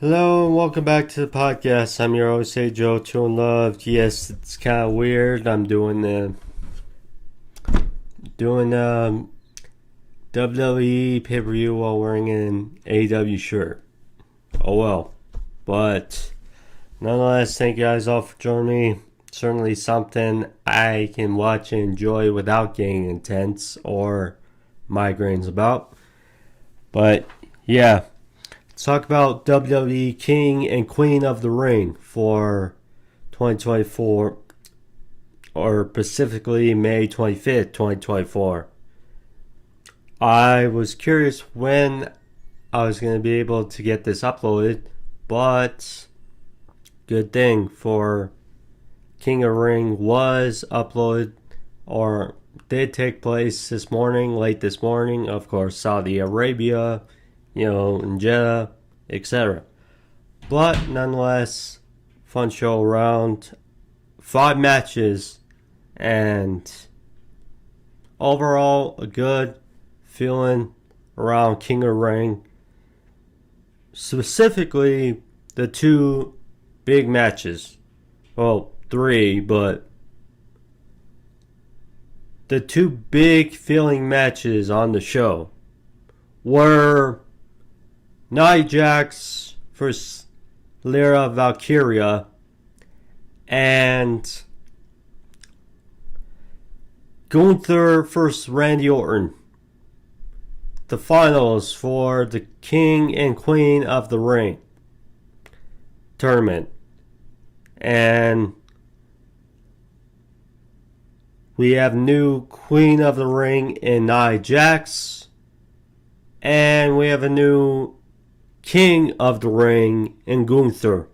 Hello and welcome back to the podcast. I'm your host, Joe, True and Love. Yes, it's kind of weird. I'm doing WWE pay-per-view while wearing an AEW shirt. Oh well. But nonetheless, thank you guys all for joining me. Certainly something I can watch and enjoy without getting intense or migraines about. But yeah. Let's talk about WWE King and Queen of the Ring for 2024, or specifically May 25th, 2024. I was curious when I was going to be able to get this uploaded, but good thing for King of the Ring was uploaded, or did take place this morning, late this morning. Of course, Saudi Arabia, in Jeddah, etc. But nonetheless, fun show around. 5 matches, and overall a good feeling around King of the Ring. Specifically, the 2 big matches. Well, 3, but the 2 big feeling matches on the show were Nia Jax vs. Lyra Valkyria and Gunther vs. Randy Orton. The finals for the King and Queen of the Ring tournament. And we have new Queen of the Ring in Nia Jax. And we have a new King of the Ring in Gunther.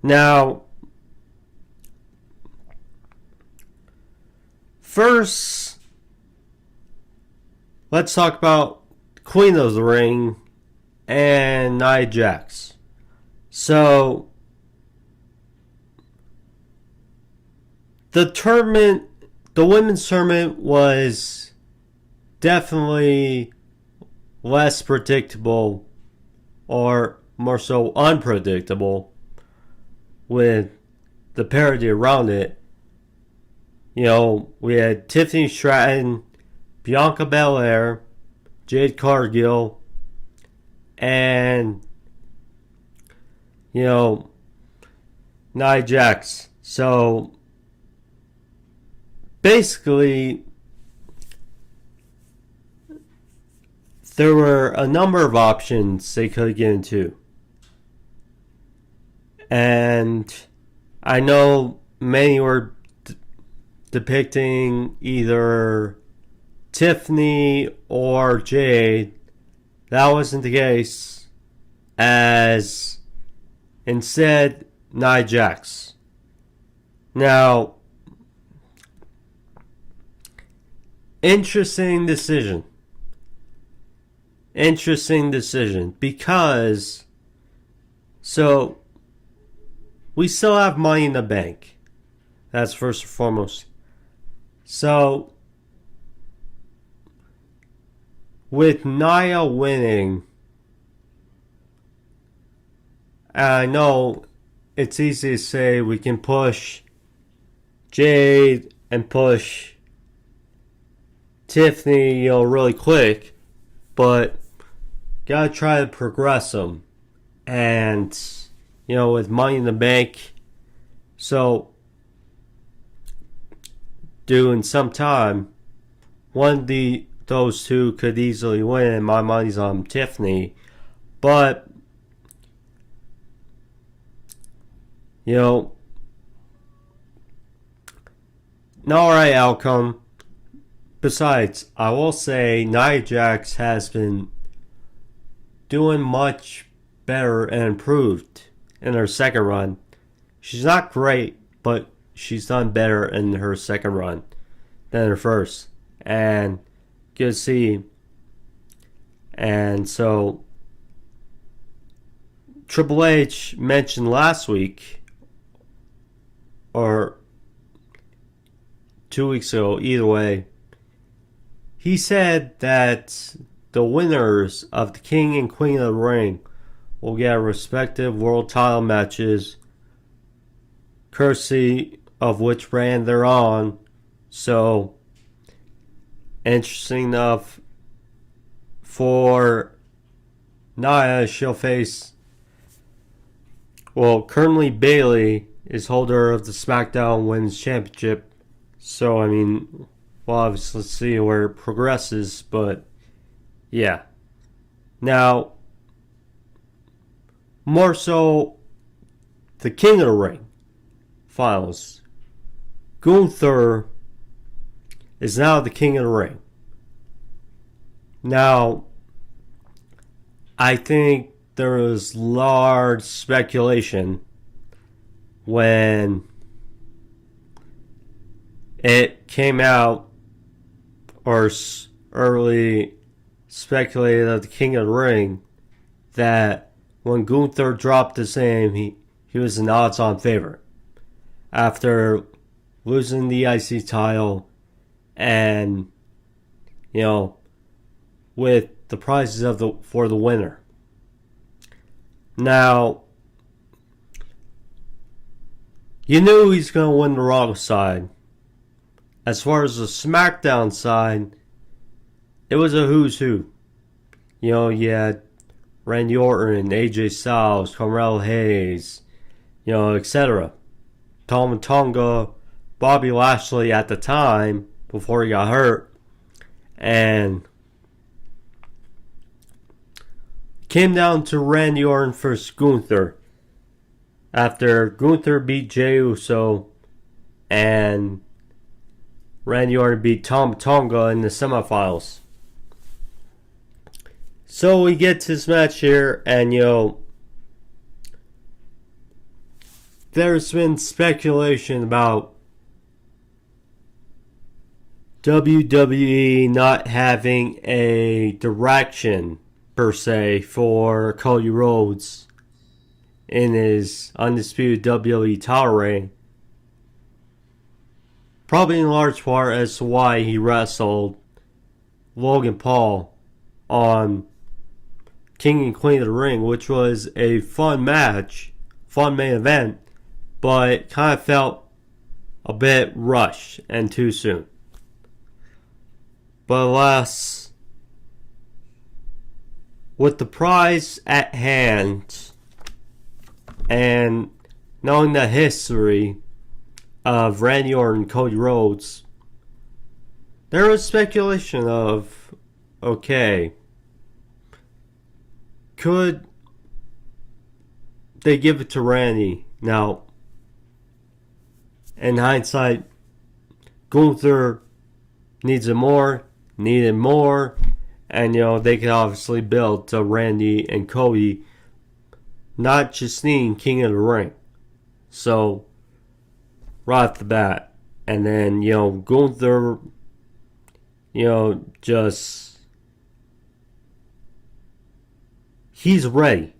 Now, first, let's talk about Queen of the Ring and Nia Jax. So, the women's tournament was definitely less predictable, or more so unpredictable, with the parity around it. We had Tiffany Stratton, Bianca Belair, Jade Cargill, and Nia Jax. So basically, there were a number of options they could get into. And I know many were depicting either Tiffany or Jade. That wasn't the case, as instead Nia Jax. Now, interesting decision because we still have Money in the Bank. That's first and foremost. So with Nia winning, I know it's easy to say we can push Jade and push Tiffany, really quick, but gotta try to progress them. And, with Money in the Bank, so doing some time, one of those two could easily win, and my money's on Tiffany. But, not alright outcome. Besides, I will say Nia Jax has been doing much better and improved in her second run. She's not great, but she's done better in her second run than her first. And good to see. And so Triple H mentioned last week, or 2 weeks ago, either way, he said that the winners of the King and Queen of the Ring will get respective world title matches, courtesy of which brand they're on. So, interesting enough, for Nia, she'll face, well, currently Bayley is holder of the SmackDown Women's Championship. So, I mean, we'll obviously see where it progresses, but yeah. Now, more so, the King of the Ring finals. Gunther is now the King of the Ring. Now, I think there was large speculation when it came out, or early speculated of the King of the Ring, that when Gunther dropped his name, he was an odds-on favorite. After losing the IC title and, with the prizes for the winner. Now, you knew he's going to win the Raw side. As far as the SmackDown side, it was a who's who. You had Randy Orton, AJ Styles, Carmelo Hayes, etc. Tama Tonga, Bobby Lashley at the time, before he got hurt. And came down to Randy Orton versus Gunther. After Gunther beat Jey Uso and Randy Orton beat Tama Tonga in the semifinals. So we get to this match here, and there's been speculation about WWE not having a direction, per se, for Cody Rhodes in his Undisputed WWE title reign. Probably in large part as to why he wrestled Logan Paul on King and Queen of the Ring, which was a fun match, fun main event, but kind of felt a bit rushed and too soon. But alas, with the prize at hand and knowing the history of Randy Orton and Cody Rhodes, there was speculation of, okay, could they give it to Randy? Now, in hindsight, Gunther needed more, and they could obviously build to Randy and Cody not just needing King of the Ring. So, right off the bat, and then, Gunther, just, he's ready.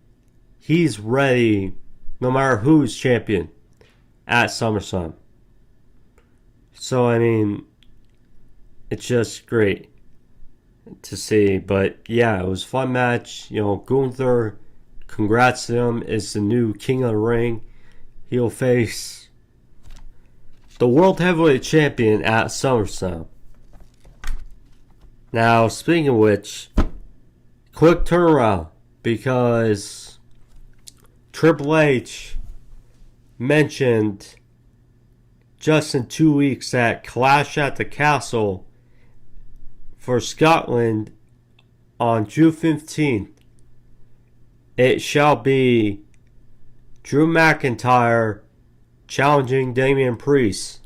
He's ready no matter who's champion at SummerSlam. So, I mean, it's just great to see. But, yeah, it was a fun match. Gunther, congrats to him, is the new King of the Ring. He'll face the World Heavyweight Champion at SummerSlam. Now, speaking of which, quick turnaround, because Triple H mentioned just in 2 weeks that Clash at the Castle for Scotland on June 15th, it shall be Drew McIntyre challenging Damian Priest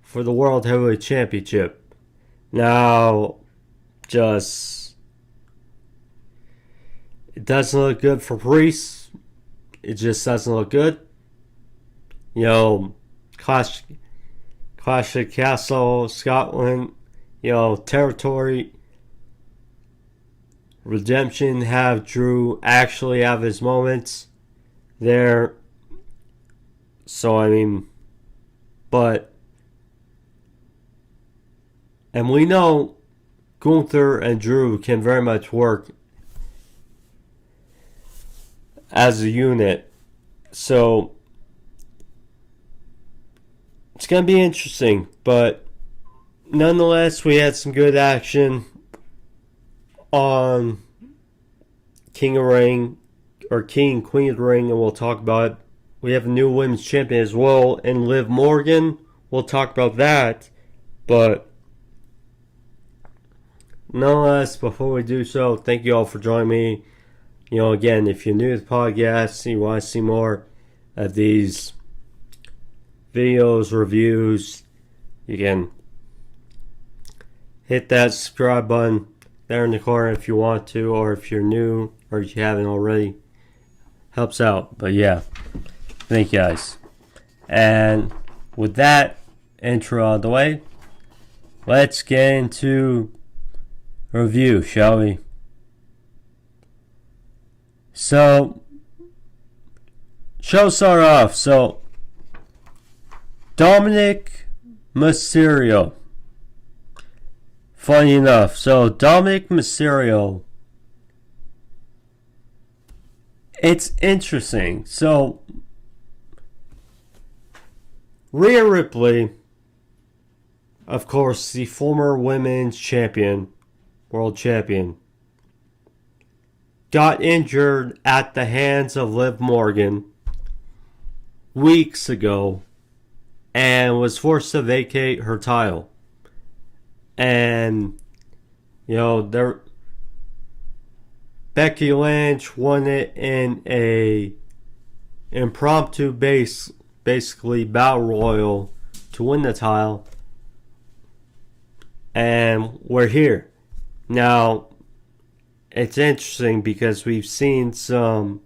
for the World Heavyweight Championship. Now, it doesn't look good for Priest. It just doesn't look good. Clash at Castle, Scotland, territory. Redemption have Drew actually have his moments there. So, I mean, and we know Gunther and Drew can very much work as a unit. So it's going to be interesting, but nonetheless, we had some good action on King of Ring, or King and Queen of the Ring, and we'll talk about it. We have a new women's champion as well, and Liv Morgan. We'll talk about that, but nonetheless, before we do so, thank you all for joining me. Again, if you're new to the podcast and you want to see more of these videos, reviews, you can hit that subscribe button there in the corner if you want to, or if you're new or if you haven't already. Helps out. But yeah, thank you guys. And with that intro out of the way, let's get into review, shall we? So, show start off. So, Dominic Mysterio. Funny enough, so Dominic Mysterio, it's interesting. So, Rhea Ripley, of course, the former women's champion, world champion, got injured at the hands of Liv Morgan weeks ago and was forced to vacate her title. And, Becky Lynch won it in a impromptu basically battle royal to win the title. And we're here. Now, it's interesting because we've seen some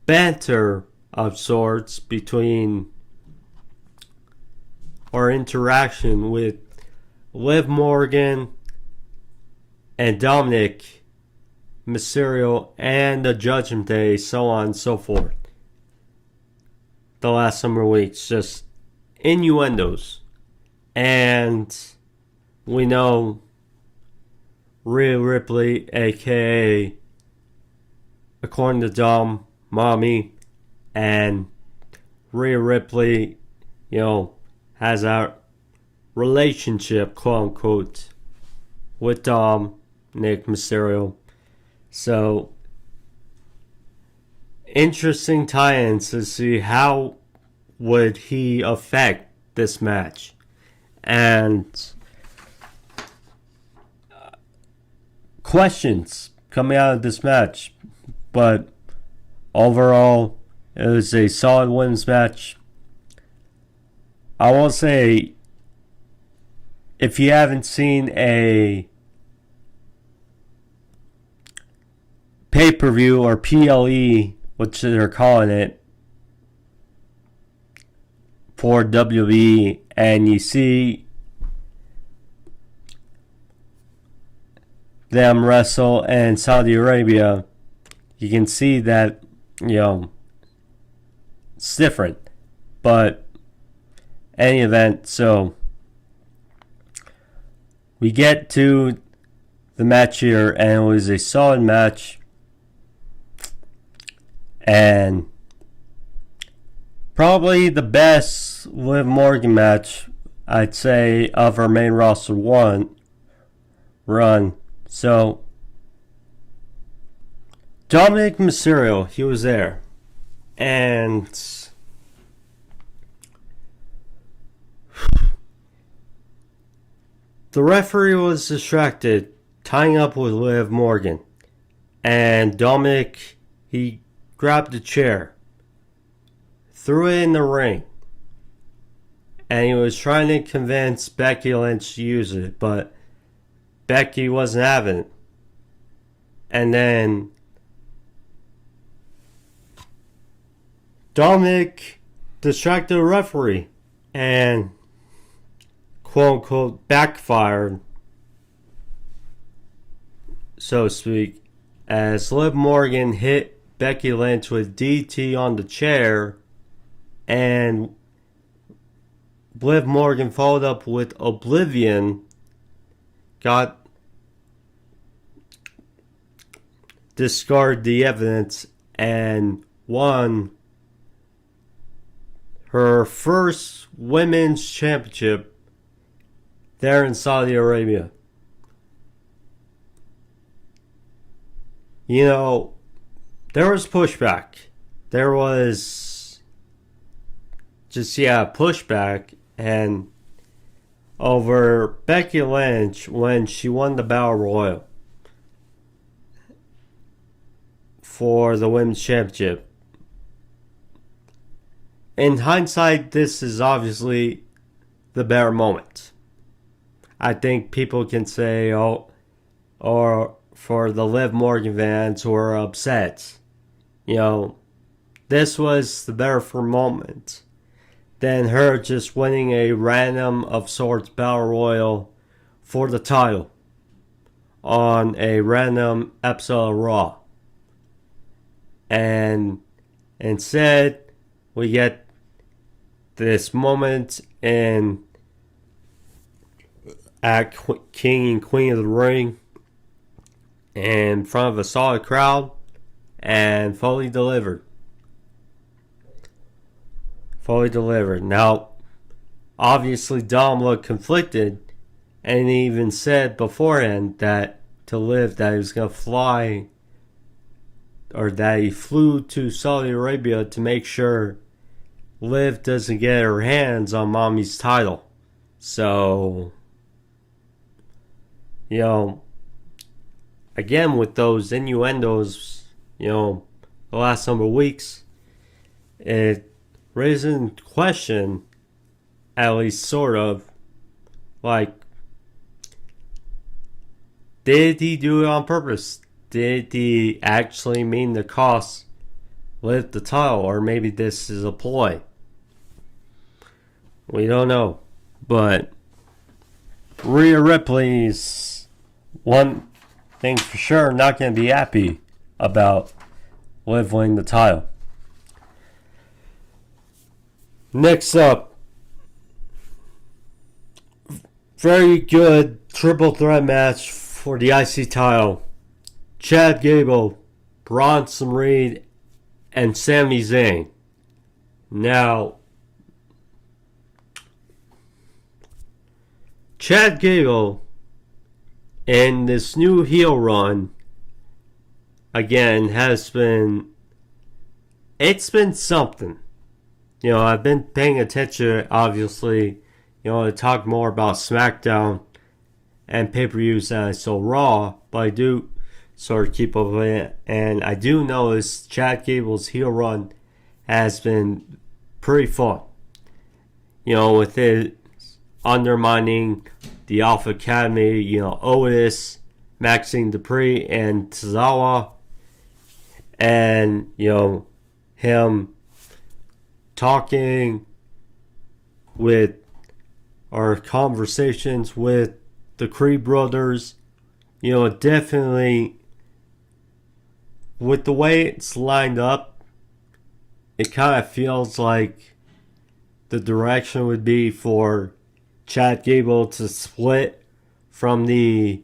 banter of sorts between our interaction with Liv Morgan and Dominic Mysterio and the Judgment Day, so on and so forth. The last summer weeks, just innuendos. And we know Rhea Ripley, aka, according to Dom, Mommy, and Rhea Ripley, has a relationship, quote unquote, with Dominic Mysterio. So, interesting tie-ins to see how would he affect this match. And questions coming out of this match. But overall, it was a solid women's match. I will say, if you haven't seen a pay-per-view or PLE, which they're calling it, for WWE, and you see them wrestle in Saudi Arabia, you can see that, it's different. But any event, so we get to the match here, and it was a solid match, and probably the best Liv Morgan match, I'd say, of her main roster run. So Dominic Mysterio, he was there, and the referee was distracted, tying up with Liv Morgan. And Dominic, he grabbed a chair, threw it in the ring, and he was trying to convince Becky Lynch to use it, but Becky wasn't having it. And then Dominic distracted the referee and, quote unquote, backfired, so to speak, as Liv Morgan hit Becky Lynch with DT on the chair, and Liv Morgan followed up with Oblivion, got discard the evidence and won her first women's championship there in Saudi Arabia. You know, there was pushback. There was pushback and over Becky Lynch when she won the Battle Royal for the Women's Championship. In hindsight, this is obviously the better moment. I think people can say, or for the Liv Morgan fans who are upset, this was the better for moment than her just winning a random of sorts Battle Royal for the title on a random episode of Raw. And instead, we get this moment at King and Queen of the Ring in front of a solid crowd and fully delivered. Now, obviously Dom looked conflicted and he even said beforehand that to Liv that he was going to fly, or that he flew to Saudi Arabia to make sure Liv doesn't get her hands on Mommy's title. So, again with those innuendos, the last number of weeks, it raises in question, at least sort of, like, did he do it on purpose? Did he actually mean to cost Liv the title? Or maybe this is a ploy. We don't know. But Rhea Ripley's one thing for sure not going to be happy about Liv winning the title. Next up, very good triple threat match for the IC title. Chad Gable, Bronson Reed, and Sami Zayn. Now, Chad Gable in this new heel run, again, it's been something. I've been paying attention, obviously, to talk more about SmackDown and pay-per-views than I saw Raw, but I do sort of keep up with it, and I do notice Chad Gable's heel run has been pretty fun. With it undermining the Alpha Academy, Otis, Maxine Dupree, and Tozawa, and, him talking with our conversations with the Creed brothers, definitely with the way it's lined up, it kind of feels like the direction would be for Chad Gable to split from the,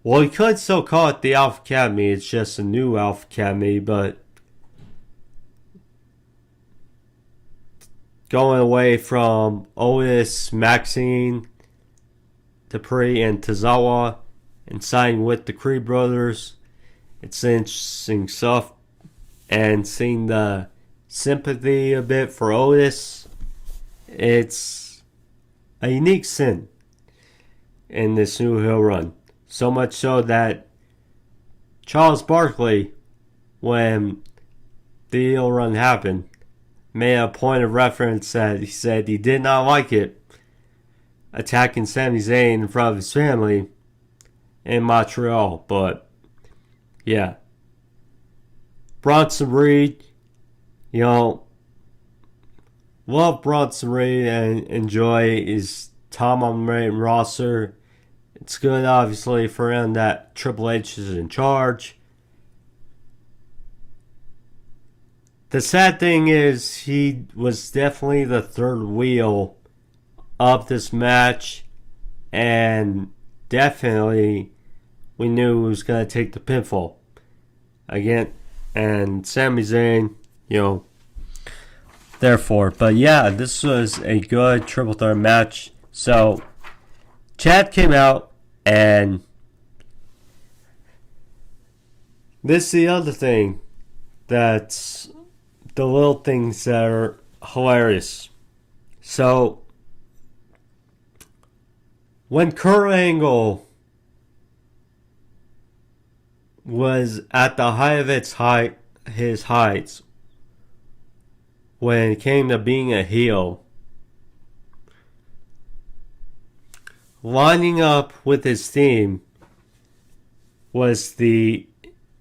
well, you could still call it the Alpha Academy, it's just a new Alpha Academy, but going away from Otis, Maxine, Dupree, and Tozawa, and signing with the Creed brothers. It's interesting stuff. And seeing the sympathy a bit for Otis, it's a unique sin in this new heel run. So much so that Charles Barkley, when the heel run happened, made a point of reference that he said he did not like it attacking Sami Zayn in front of his family in Montreal. But yeah, Bronson Reed, love Bronson Reed and enjoy his time on the main roster. It's good, obviously, for him that Triple H is in charge. The sad thing is he was definitely the third wheel of this match and definitely we knew he was going to take the pinfall again. And Sami Zayn, therefore. But yeah, this was a good triple threat match. So, Chad came out, and this is the other thing that's the little things that are hilarious. So, when Kurt Angle was at the height of his heights, when it came to being a heel, lining up with his theme was the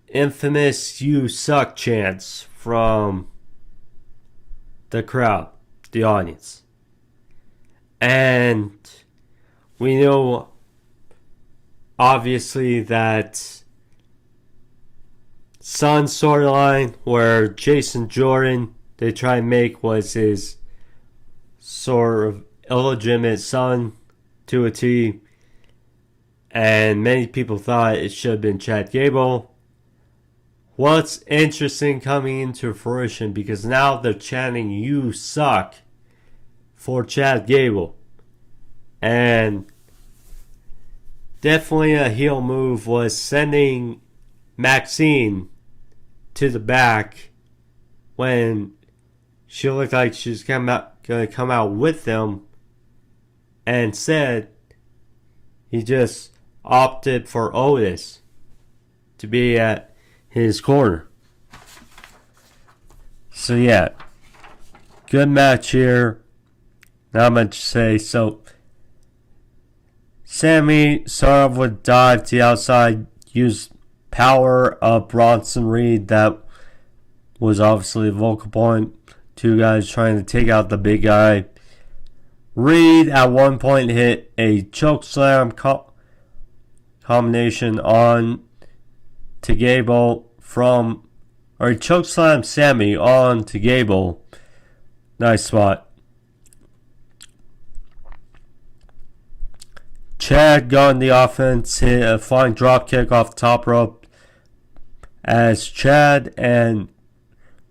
infamous "You Suck" chants from the crowd, the audience. And we know, obviously, that Son storyline where Jason Jordan, they try and make, was his sort of illegitimate son to a T. And many people thought it should have been Chad Gable. What's interesting coming into fruition, because now they're chanting "You Suck" for Chad Gable. And definitely a heel move was sending Maxine to the back when she looked like she was going to come out with them, and said he just opted for Otis to be at his corner. So yeah, good match here. Not much to say. So Sami sort of would dive to the outside, use power of Bronson Reed. That was obviously a vocal point. Two guys trying to take out the big guy. Reed at one point hit a choke slam combination on to Gable or he choke slam Sami on to Gable. Nice spot. Chad got in the offense, hit a flying drop kick off the top rope as Chad and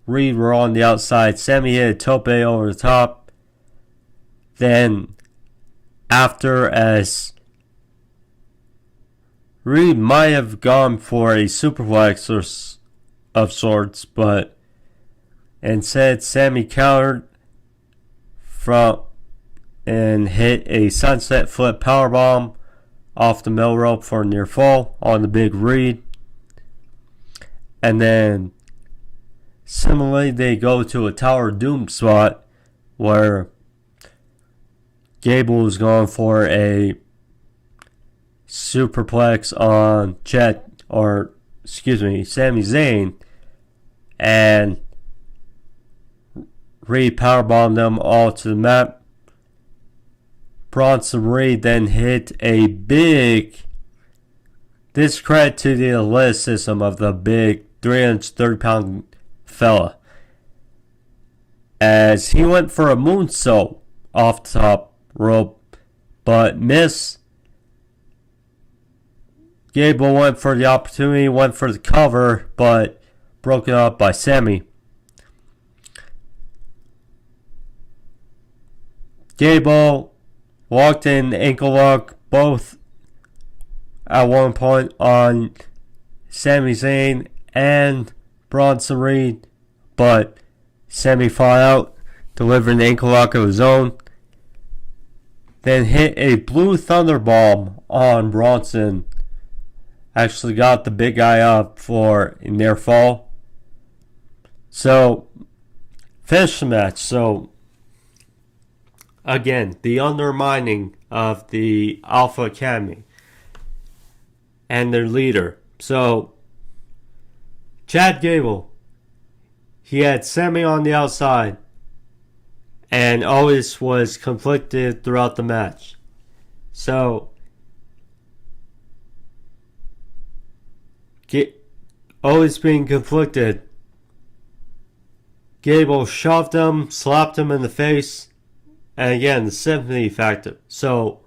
Reed were on the outside. Sami hit a tope over the top. Then, after, as Reed might have gone for a superplex of sorts, but instead Sami countered and hit a sunset flip powerbomb off the middle rope for a near fall on the big Reed. And then, similarly, they go to a Tower of Doom spot where Gable is going for a superplex on Sami Zayn, and Reed powerbombed them all to the mat. Bronson Reed then hit a big discredit to the athleticism of the big 330-pound fella, as he went for a moonsault off the top rope, but missed. Gable went for the opportunity, went for the cover, but broken up by Sami. Gable walked in ankle lock both at one point on Sami Zayn and Bronson Reed, but Sami fought out, delivering an ankle lock of his own. Then hit a blue thunder bomb on Bronson. Actually got the big guy up for a near fall. So, finished the match. So, again, the undermining of the Alpha Academy and their leader. So, Chad Gable, he had Sami on the outside, and Otis was conflicted throughout the match. So, Otis being conflicted, Gable shoved him, slapped him in the face, and again, the sympathy factor. So,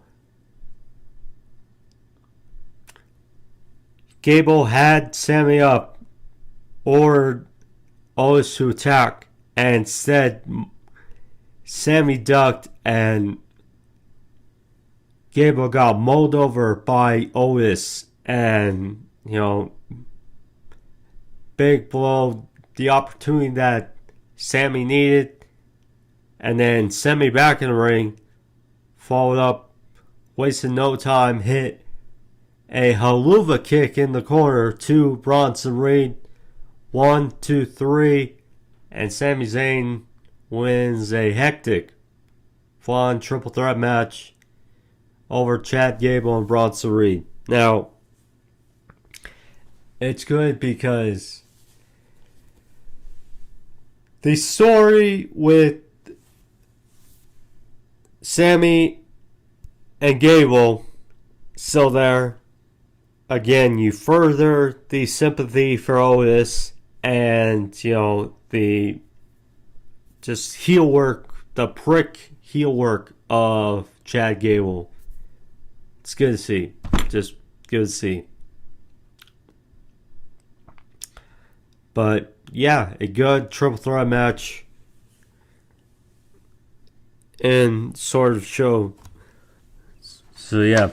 Gable had Sami up, or Otis to attack, and instead Sami ducked and Gable got mulled over by Otis, and big blow, the opportunity that Sami needed, and then Sami back in the ring, followed up, wasted no time, hit a haluva kick in the corner to Bronson Reed. 1, 2, 3, and Sami Zayn wins a hectic, fun triple threat match over Chad Gable and Bronson Reed. Now, it's good because the story with Sami and Gable still there. Again, you further the sympathy for Otis and, the just heel work, the prick heel work of Chad Gable. It's good to see. Just good to see. But, yeah, a good triple threat match. And sort of show. So, yeah.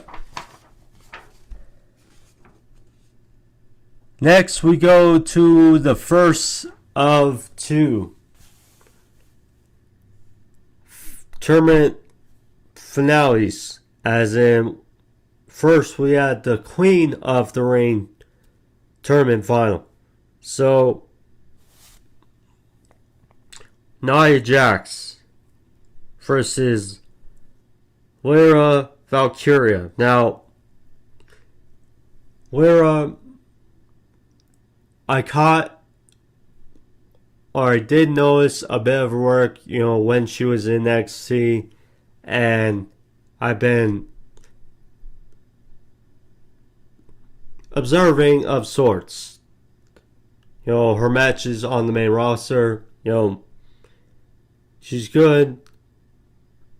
Next, we go to the first of two tournament finales. As in, first we had the Queen of the Ring tournament final. So, Nia Jax versus Lyra Valkyria. Now, Lyra, I did notice a bit of her work, when she was in NXT, and I've been observing of sorts. Her matches on the main roster, she's good,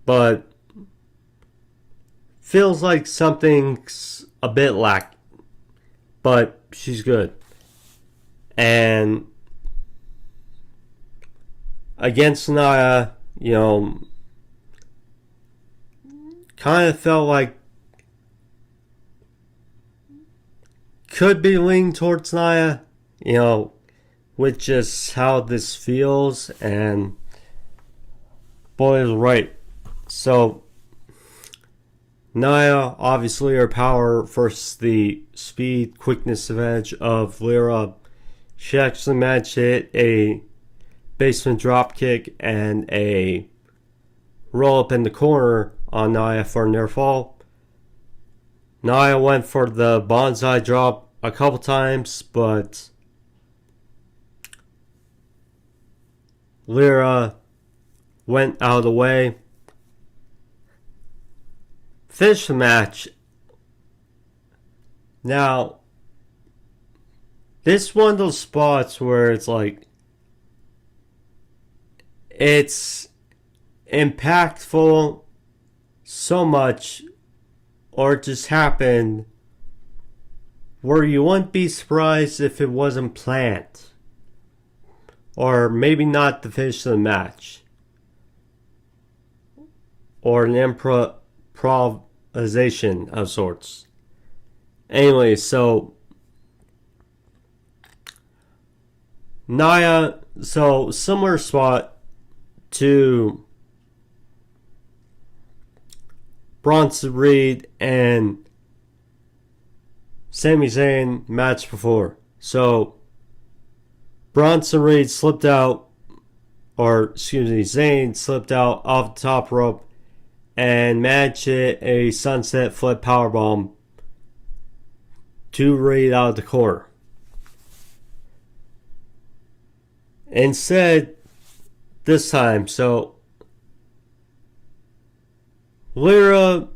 but feels like something's a bit lacking, but she's good. And against Nia, kind of felt like could be leaning towards Nia, with just how this feels, and boy is right. So Nia, obviously her power versus the speed, quickness advantage of Lyra. She actually managed to hit a basement drop kick and a roll up in the corner on Nia for a near fall. Nia went for the bonsai drop a couple times, but Lyra went out of the way. Finished the match. Now, this is one of those spots where it's like, it's impactful so much, or it just happened, where you wouldn't be surprised if it wasn't planned. Or maybe not the finish of the match. Or an improvisation of sorts. Anyway, so Nia, so similar spot to Bronson Reed and Sami Zayn match before. So Bronson Reed slipped out, Zayn slipped out off the top rope and managed to hit a sunset flip powerbomb to Reed out of the corner. Instead, this time, so Lyra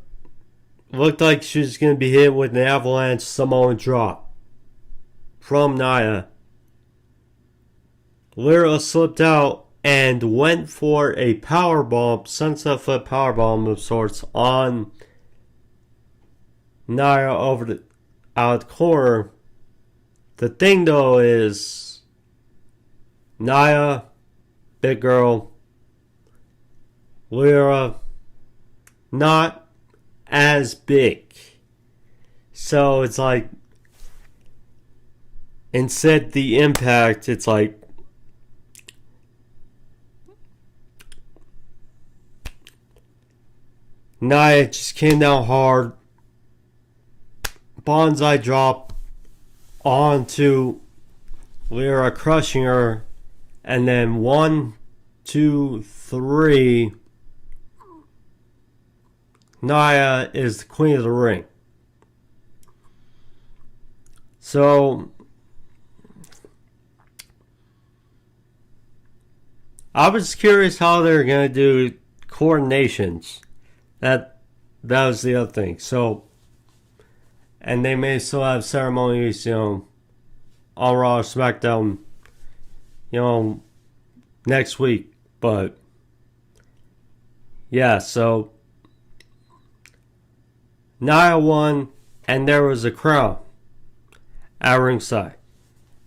looked like she was going to be hit with an avalanche Samoan drop from Nia. Lyra slipped out and went for a powerbomb, sunset flip powerbomb of sorts, on Nia out of the corner, The thing though is Nia, big girl, Lyra, not as big. So it's like, instead the impact, it's like Nia just came down hard, bonsai drop onto Lyra, crushing her, and then 1, 2, 3, Nia is the queen of the ring. So I was curious how they're going to do coordinations. That was the other thing. So, and they may still have ceremonies, on Raw or SmackDown, next week. But yeah, so Nia won, and there was a crowd at ringside,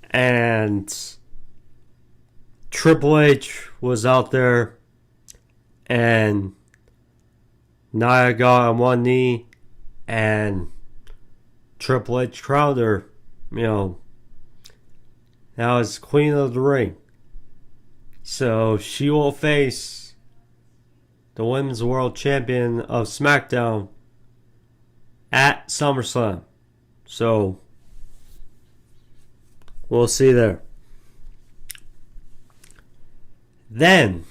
and Triple H was out there, and Nia got on one knee, and Triple H crowned her, now as Queen of the Ring. So she will face the Women's World Champion of SmackDown at SummerSlam. So we'll see there. Then,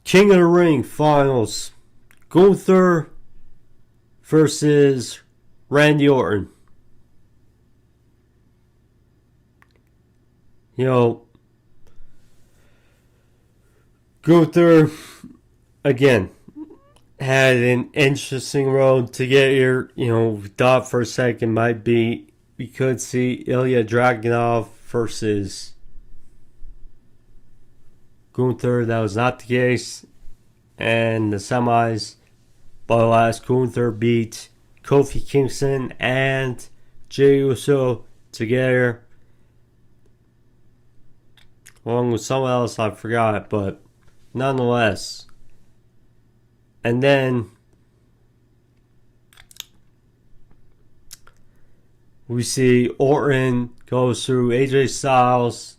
King of the Ring finals. Gunther versus Randy Orton. Gunther, again, had an interesting road to get here. We thought for a second might be, we could see Ilya Dragunov versus Gunther. That was not the case. And the semis, but last Gunther beat Kofi Kingston and Jey Uso together, along with someone else I forgot, but nonetheless. And then we see Orton goes through AJ Styles,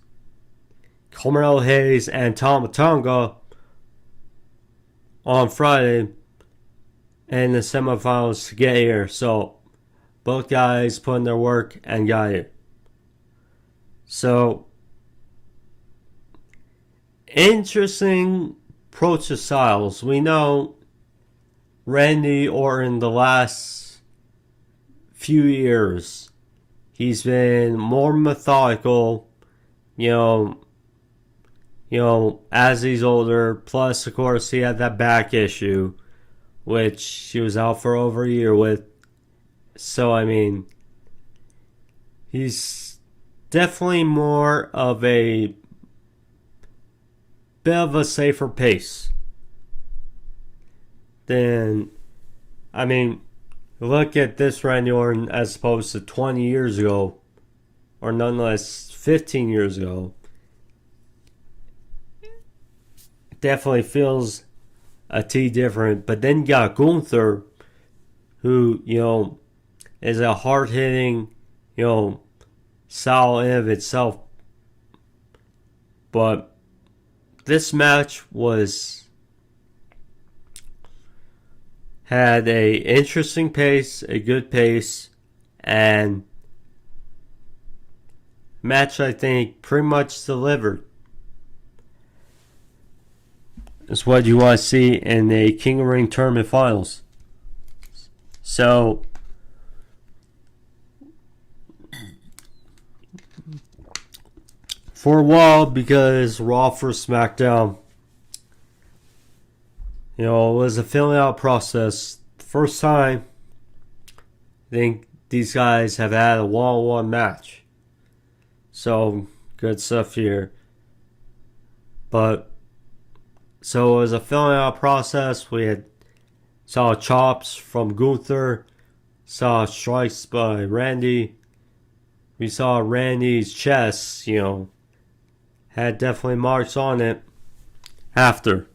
Carmelo Hayes, and Tama Tonga on Friday in the semifinals to get here. So both guys put in their work and got here. So interesting approach to Styles. We know Randy Orton the last few years, he's been more methodical, as he's older. Plus, of course, he had that back issue, which he was out for over a year with. So, he's definitely more of a bit of a safer pace than, look at this Randy Orton as opposed to 20 years ago, or nonetheless 15 years ago. It definitely feels a T different. But then you got Gunther, who, is a hard-hitting, style in of itself. But this match had a interesting pace, a good pace, and match I think pretty much delivered. It's what you want to see in a King of the Ring tournament finals. So for a while, because Raw vs. SmackDown, it was a filling out process. The first time I think these guys have had a one-on-one match. So, good stuff here. But, so it was a filling out process. We saw chops from Gunther, saw strikes by Randy. We saw Randy's chest, had definitely marks on it after.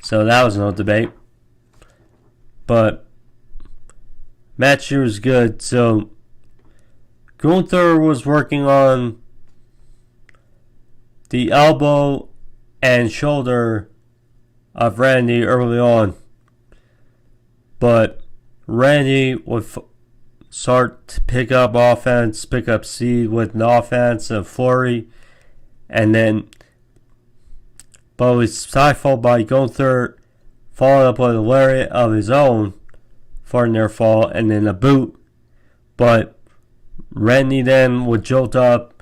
So that was no debate. But match here was good. So Gunther was working on the elbow and shoulder of Randy early on. But Randy would start to pick up offense, pick up speed with an offense, a flurry, and then but was stifled by Gunther, following up with a lariat of his own for a near fall, and then a boot. But Randy then would jolt up,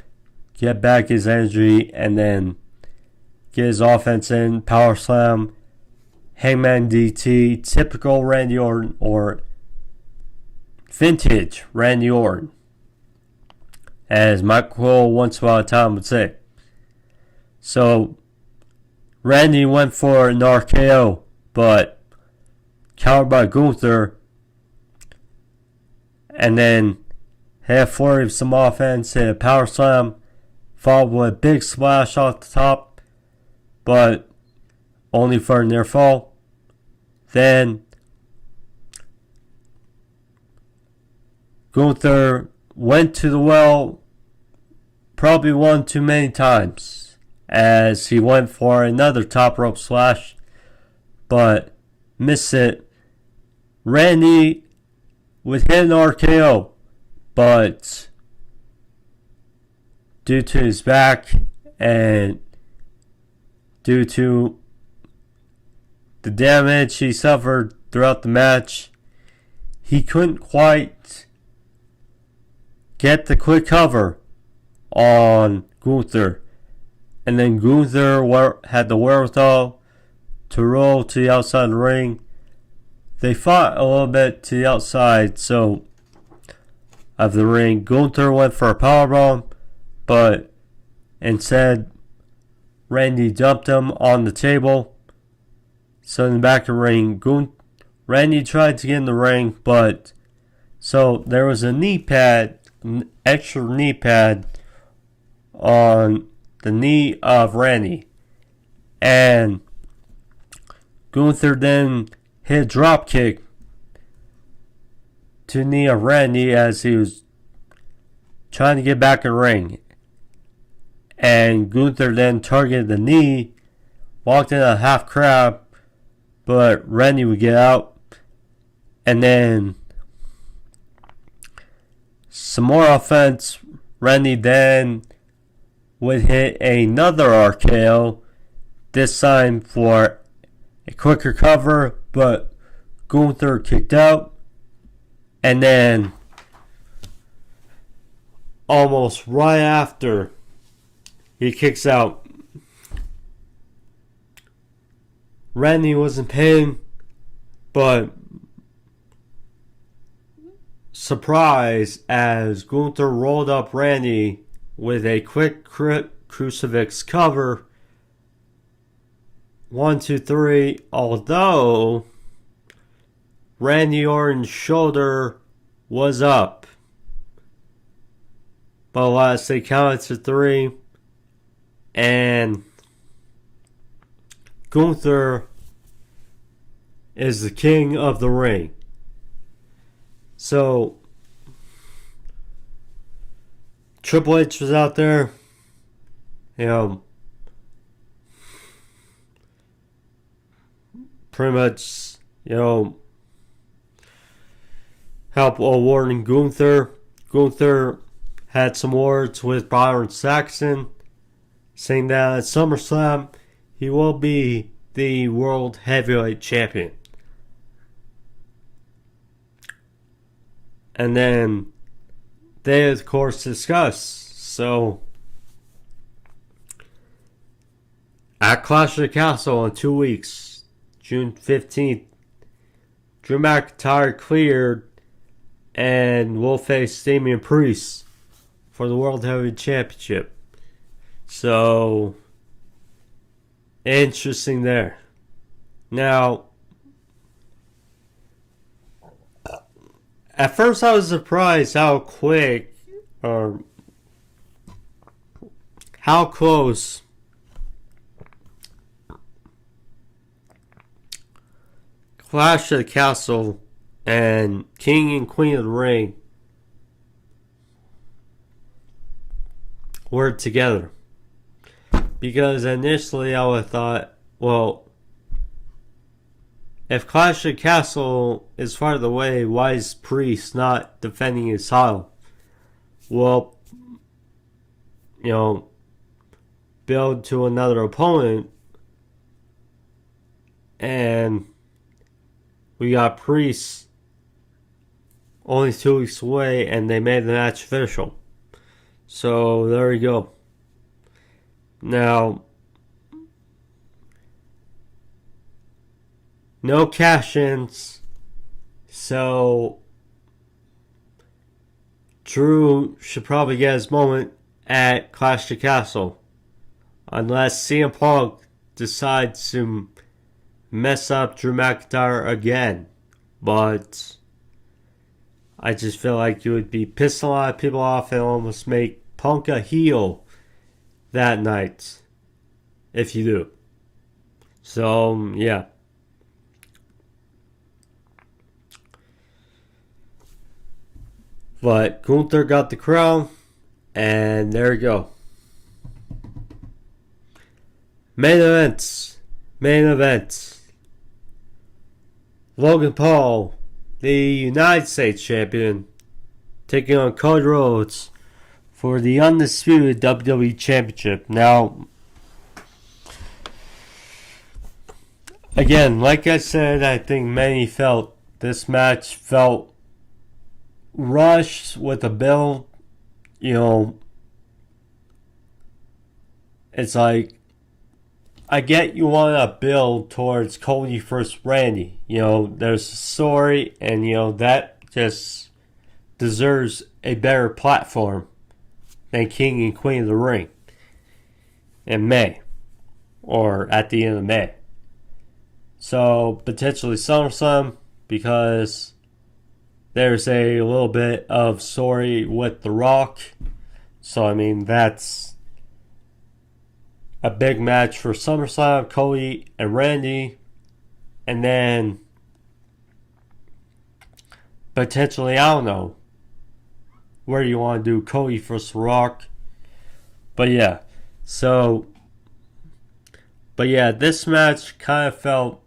get back his energy, and then get his offense in, power slam, hangman DT, typical Randy Orton, or vintage Randy Orton, as Michael once upon a time would say. So Randy went for an RKO, but countered by Gunther, and then had a flurry of some offense, hit a power slam, followed with a big splash off the top, but only for a near fall. Then Gunther went to the well probably one too many times, as he went for another top rope slash, but missed it. Randy would hit an RKO, but due to his back and due to the damage he suffered throughout the match, he couldn't quite get the quick cover on Gunther. And then Gunther had the wherewithal to roll to the outside of the ring. They fought a little bit to the outside of the ring. Gunther went for a powerbomb, but instead Randy dumped him on the table. So in the back of the ring, Randy tried to get in the ring, but so there was a knee pad, an extra knee pad on the knee of Randy, and Gunther then hit a drop kick to the knee of Randy as he was trying to get back in the ring, and Gunther then targeted the knee, walked in a half crab, but Randy would get out, and then some more offense. Randy then would hit another RKO, this time for a quicker cover, but Gunther kicked out, and then almost right after he kicks out, Randy was in pain, but surprise as Gunther rolled up Randy with a quick crucifix cover. 1, 2, 3. Although Randy Orton's shoulder was up, but last they counted to 3, and Gunther is the king of the ring. So Triple H was out there, pretty much, help awarding Gunther. Gunther had some words with Byron Saxton, saying that at SummerSlam he will be the World Heavyweight Champion. And then they, of course, discuss. So, at Clash of the Castle in 2 weeks, June 15th, Drew McIntyre cleared and will face Damian Priest for the World Heavyweight Championship. So, interesting there. Now, At first, I was surprised how quick or how close Clash of the Castle and King and Queen of the Ring were together. Because initially I would have thought, well, if Clash of the Castle is far of the way, why is Priest not defending his title? Well, build to another opponent, and we got Priest only 2 weeks away, and they made the match official. So there you go. Now, no cash-ins, so Drew should probably get his moment at Clash of the Castle, unless CM Punk decides to mess up Drew McIntyre again. But I just feel like you would be pissing a lot of people off and almost make Punk a heel that night if you do. So, yeah. But Gunther got the crown, and there you go. Main events. Logan Paul, the United States champion, taking on Cody Rhodes for the Undisputed WWE Championship. Now, again, like I said, I think many felt this match felt rushed with a build. It's like, I get you want to build towards Cody versus Randy. There's a story, and that just deserves a better platform than King and Queen of the Ring in May, or at the end of May. So potentially SummerSlam, because there's a little bit of story with The Rock. So that's a big match for SummerSlam, Cody and Randy. And then potentially, I don't know, where you want to do Cody versus The Rock. But yeah, this match kind of felt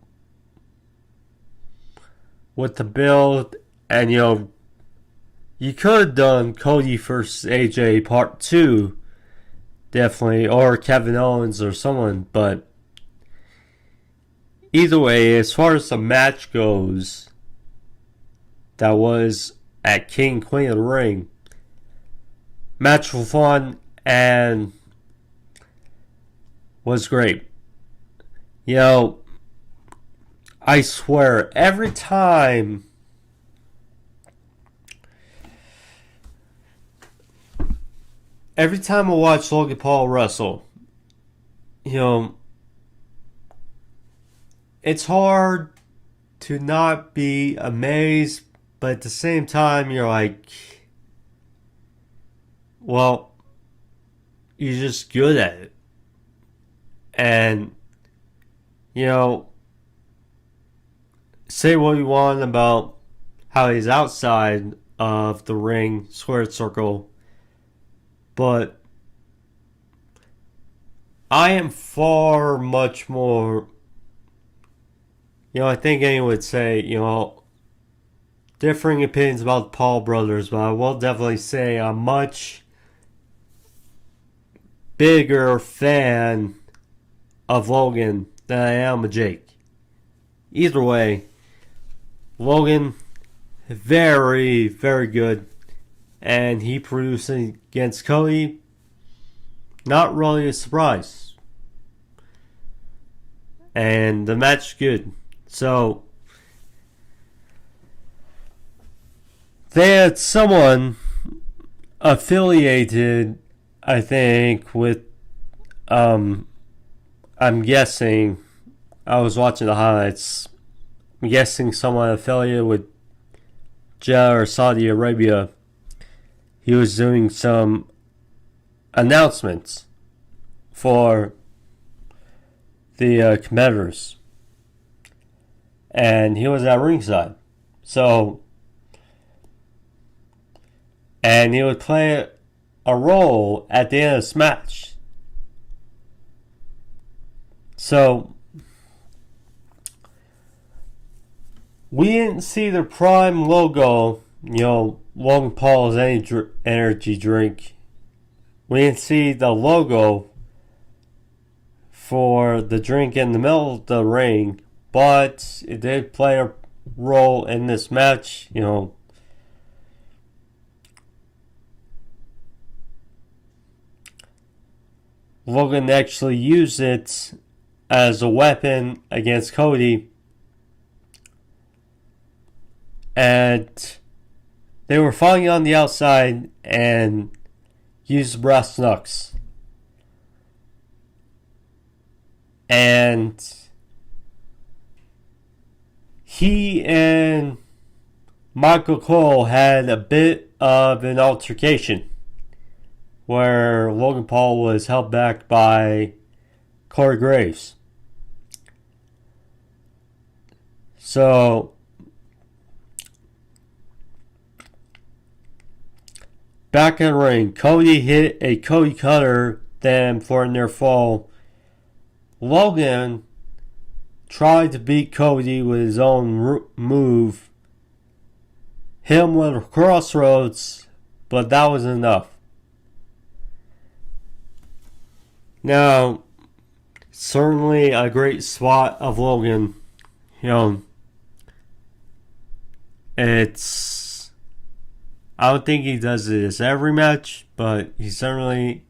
with the build, and you could have done Cody versus AJ Part 2, definitely, or Kevin Owens or someone, but either way, as far as the match goes, that was at King Queen of the Ring, match was fun and was great. I swear, every time I watch Logan Paul wrestle, it's hard to not be amazed, but at the same time, you're like, well, you're just good at it. And, say what you want about how he's outside of the ring, squared circle, but I am far much more, I think anyone would say, differing opinions about the Paul brothers, but I will definitely say I'm much bigger fan of Logan than I am of Jake. Either way, Logan, very, very good. And he producing against Cody, not really a surprise. And the match good. So, they had someone affiliated, I think, with, I'm guessing, I was watching the highlights, I'm guessing someone affiliated with Jeddah or Saudi Arabia, he was doing some announcements for the competitors. And he was at ringside. And he would play a role at the end of this match. So, we didn't see the Prime logo, Logan Paul's energy drink. We didn't see the logo for the drink in the middle of the ring, but it did play a role in this match, Logan actually used it as a weapon against Cody. And they were fighting on the outside and used brass knucks. And he and Michael Cole had a bit of an altercation where Logan Paul was held back by Corey Graves. So, back in the ring, Cody hit a Cody cutter, then for a near fall, Logan tried to beat Cody with his own move, hit him with a crossroads, but that was enough. Now, certainly a great spot of Logan. It's... I don't think he does this every match, but there's certainly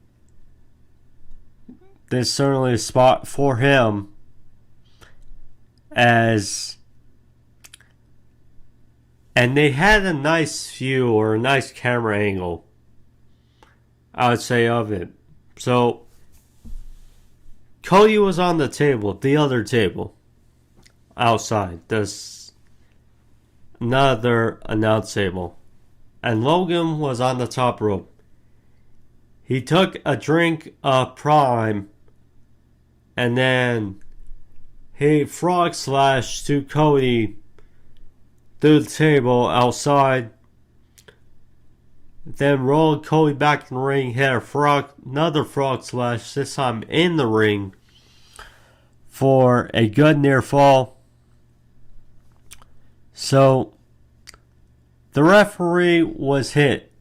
a spot for him and they had a nice view or a nice camera angle, I would say, of it. So Cody was on the other table outside, this another announce table. And Logan was on the top rope. He took a drink of Prime and then he frog slashed to Cody through the table outside. Then rolled Cody back in the ring, hit another frog slash, this time in the ring, for a good near fall. So, the referee was hit,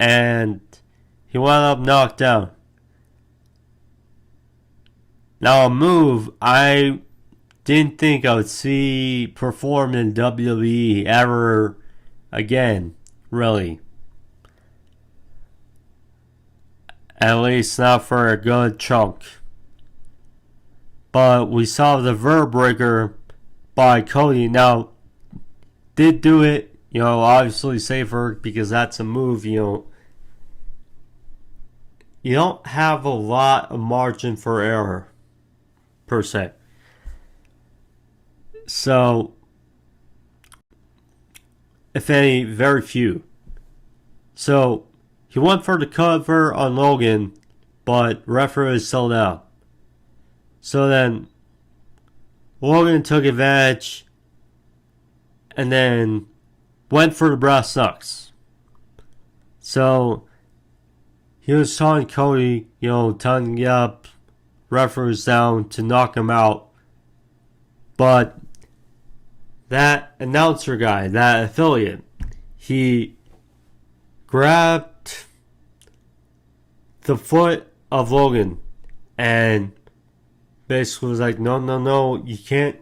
and he wound up knocked down. Now, a move I didn't think I would see performed in WWE ever again, really. At least not for a good chunk. But we saw the Verb-Breaker by Cody. Now, did do it, obviously safer because that's a move, you don't have a lot of margin for error, per se. So, if any, very few. So, he went for the cover on Logan, but referee is sold out. So then, Logan took advantage and then went for the brass knucks. So, he was telling Cody, telling him to get up, referee was down to knock him out. But that announcer guy, that affiliate, he grabbed the foot of Logan and basically was like, no, you can't,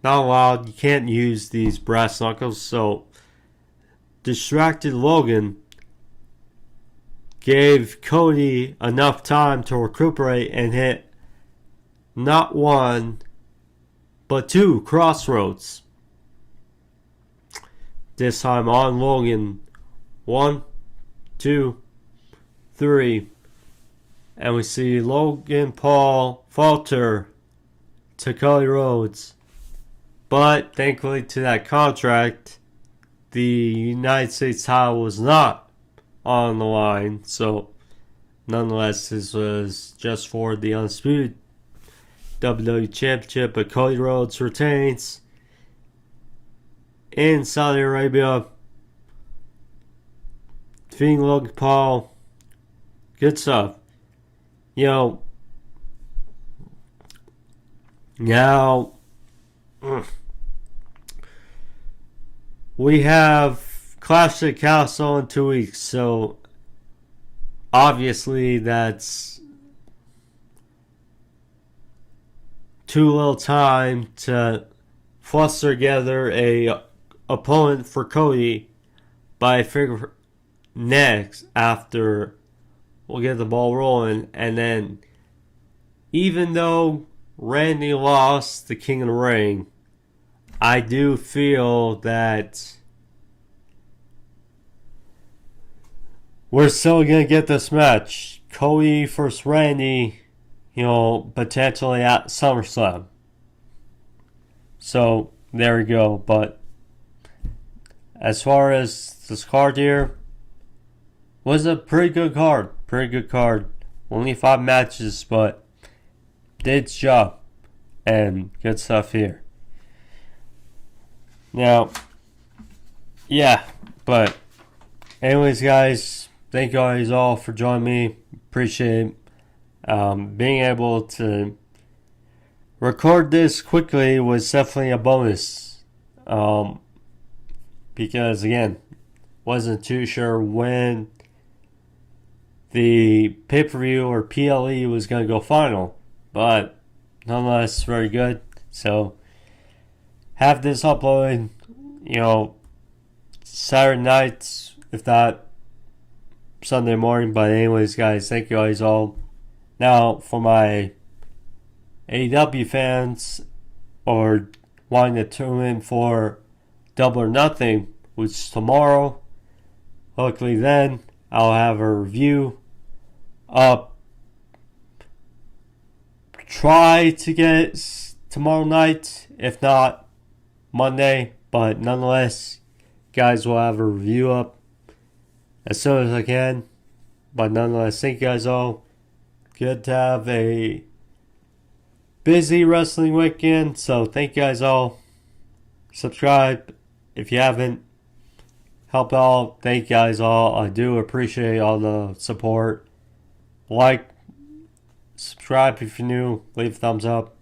not allowed, you can't use these brass knuckles. So distracted Logan, gave Cody enough time to recuperate and hit not one but two crossroads, this time on Logan. 1, 2, 3, and we see Logan Paul falter to Cody Rhodes. But thankfully to that contract, the United States title was not on the line. So, nonetheless, this was just for the Undisputed WWE Championship. But Cody Rhodes retains in Saudi Arabia, defeating Logan Paul. Good stuff. You know, now we have Clash at the Castle in 2 weeks, so obviously that's too little time to fluster together a opponent for Cody. But I figure next, after we'll get the ball rolling, and then even though Randy lost the King of the Ring, I do feel that we're still going to get this match. Cody versus Randy, potentially at SummerSlam. So, there we go. But as far as this card here, was a pretty good card. Only 5 matches, but did its job. And good stuff here. Now, yeah, but anyways, guys, thank you guys all for joining me. Appreciate being able to record this quickly was definitely a bonus. Because, again, wasn't too sure when the pay-per-view or PLE was going to go final. But nonetheless, very good. So, have this uploaded, Saturday nights, if not Sunday morning. But anyways, guys, thank you guys all. Now, for my AEW fans or wanting to tune in for Double or Nothing, which is tomorrow, luckily then I'll have a review up. Try to get it tomorrow night, if not Monday, but nonetheless, guys, will have a review up as soon as I can. But nonetheless, thank you guys all. Good to have a busy wrestling weekend, so thank you guys all. Subscribe if you haven't. Help out. Thank you guys all. I do appreciate all the support. Like, subscribe if you're new. Leave a thumbs up.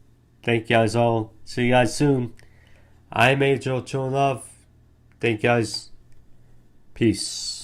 Thank you guys all. See you guys soon. I'm Angel Chilling Love. Thank you guys. Peace.